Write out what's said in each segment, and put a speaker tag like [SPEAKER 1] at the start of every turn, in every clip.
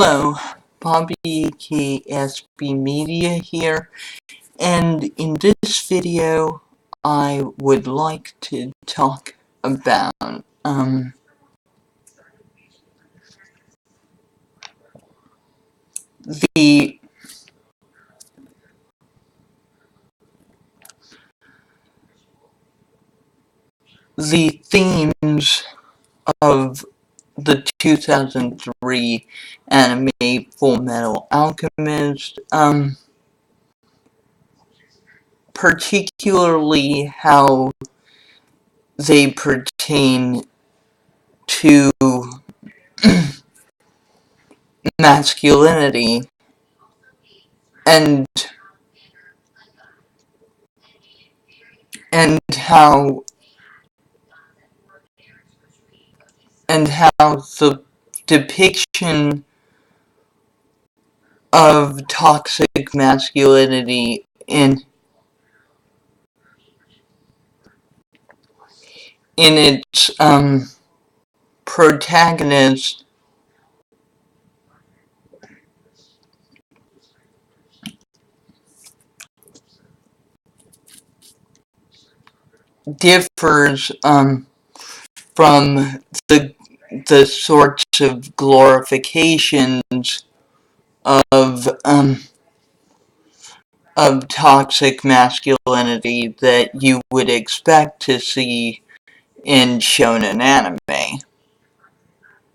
[SPEAKER 1] Hello, Bobby KSB Media here, and in this video I would like to talk about the themes of the 2003 anime Fullmetal Alchemist, particularly how they pertain to masculinity and how the depiction of toxic masculinity in its protagonist differs from the sorts of glorifications of toxic masculinity that you would expect to see in shonen anime,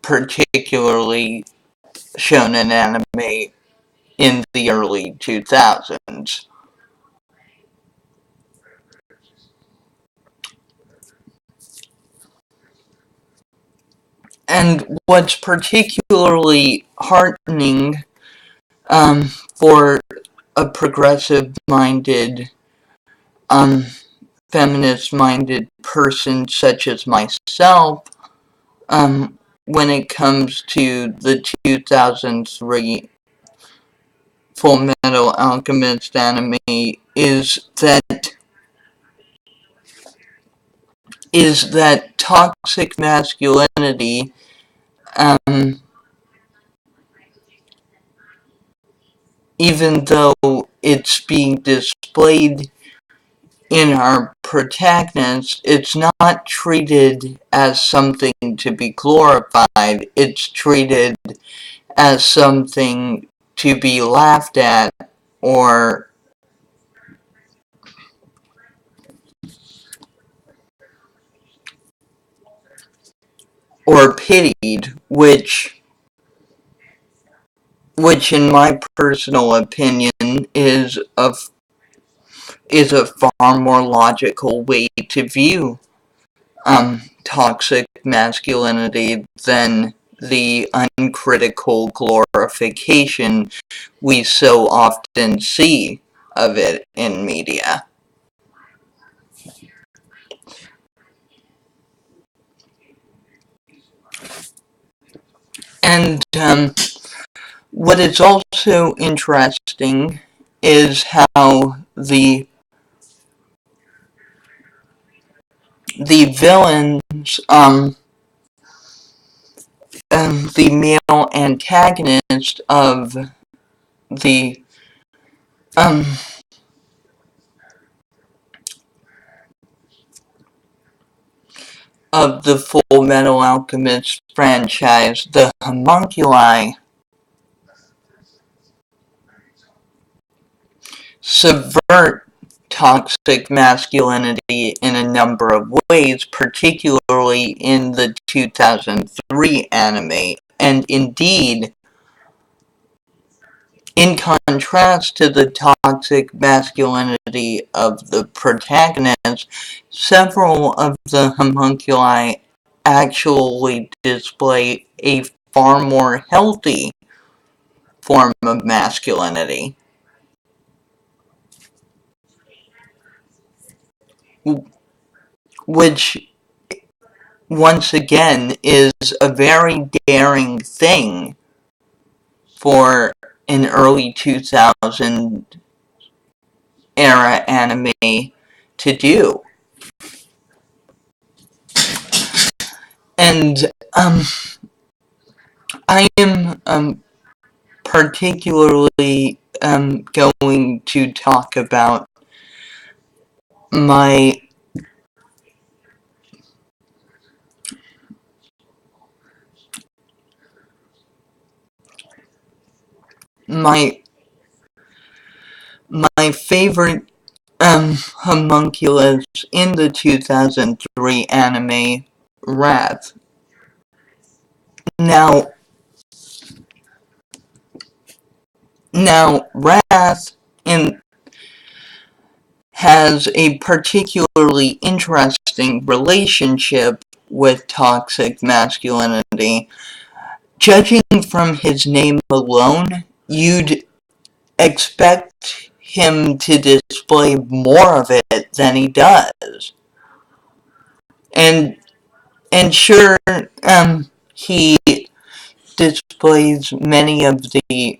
[SPEAKER 1] particularly shonen anime in the early 2000s. And what's particularly heartening for a progressive-minded, feminist-minded person such as myself, when it comes to the 2003 Fullmetal Alchemist anime is that toxic masculinity, even though it's being displayed in our protagonist, it's not treated as something to be glorified. It's treated as something to be laughed at or pitied, which in my personal opinion is a far more logical way to view toxic masculinity than the uncritical glorification we so often see of it in media. And what is also interesting is how the villains, the male antagonist of the Fullmetal Alchemist franchise, the homunculi, subvert toxic masculinity in a number of ways, particularly in the 2003 anime. And indeed, in contrast to the toxic masculinity of the protagonist, several of the homunculi actually display a far more healthy form of masculinity, which once again is a very daring thing for an early 2000 era anime to do. And I am particularly going to talk about my favorite homunculus in the 2003 anime Wrath. Now Wrath has a particularly interesting relationship with toxic masculinity. Judging from his name alone, you'd expect him to display more of it than he does. And sure, he displays many of the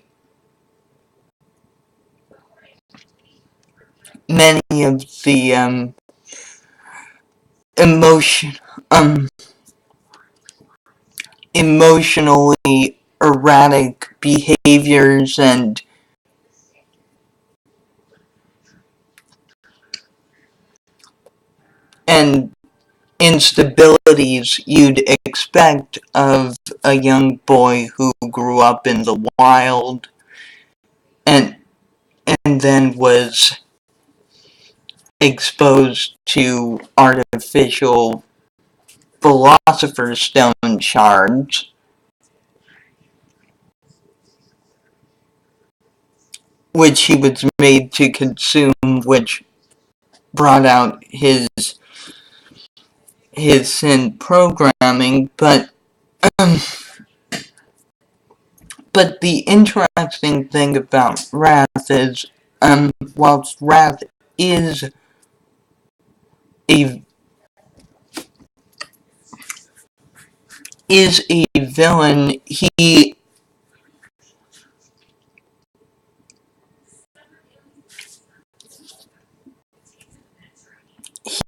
[SPEAKER 1] emotion emotionally erratic behaviors and instabilities you'd expect of a young boy who grew up in the wild and then was exposed to artificial Philosopher's Stone shards, which he was made to consume, which brought out his sin programming, but the interesting thing about Wrath is, whilst Wrath is a villain, he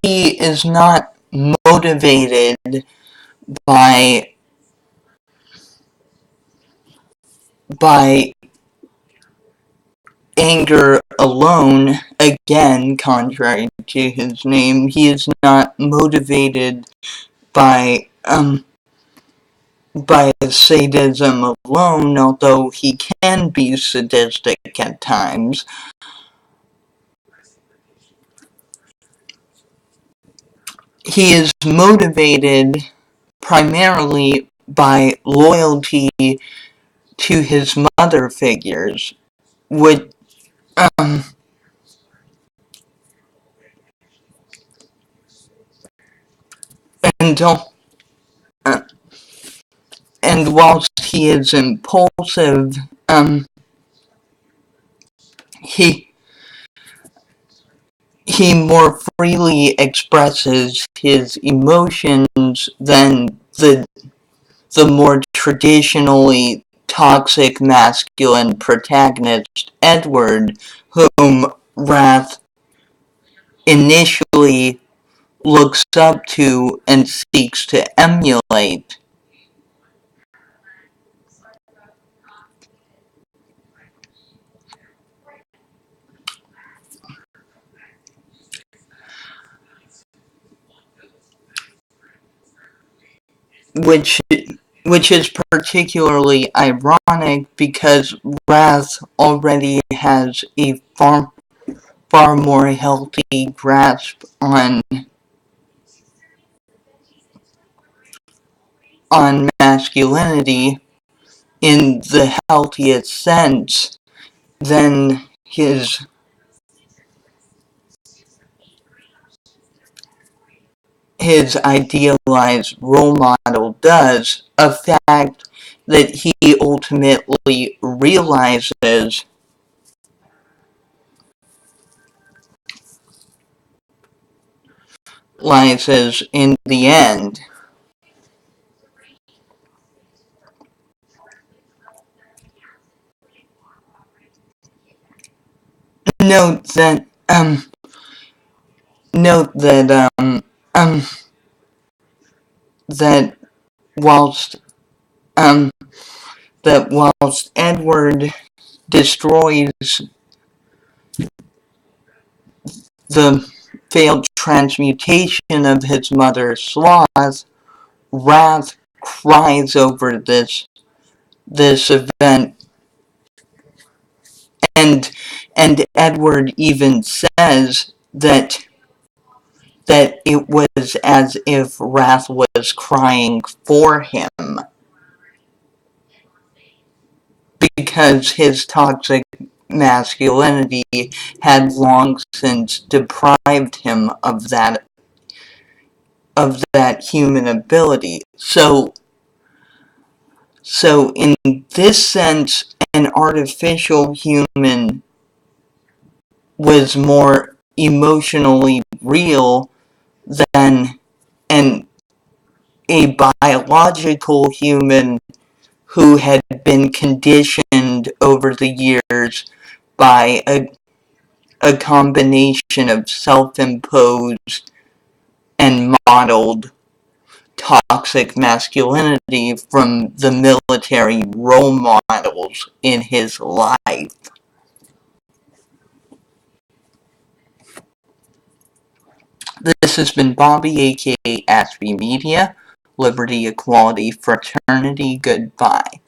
[SPEAKER 1] is not motivated by anger alone. Again, contrary to his name, he is not motivated by sadism alone, although he can be sadistic at times. He is motivated primarily by loyalty to his mother figures, which and whilst he is impulsive, he more freely expresses his emotions than the more traditionally toxic masculine protagonist Edward, whom Wrath initially looks up to and seeks to emulate. Which is particularly ironic because Wrath already has a far more healthy grasp on masculinity in the healthiest sense than his idealized role model does, a fact that he ultimately realizes in the end. Note that that whilst that whilst Edward destroys the failed transmutation of his mother's sloth, Wrath cries over this event, and Edward even says that it was as if Wrath was crying for him, because his toxic masculinity had long since deprived him of that human ability. So in this sense, an artificial human was more emotionally real than a biological human who had been conditioned over the years by a combination of self-imposed and modeled toxic masculinity from the military role models in his life. This has been Bobby, aka Ashby Media. Liberty, equality, fraternity, goodbye.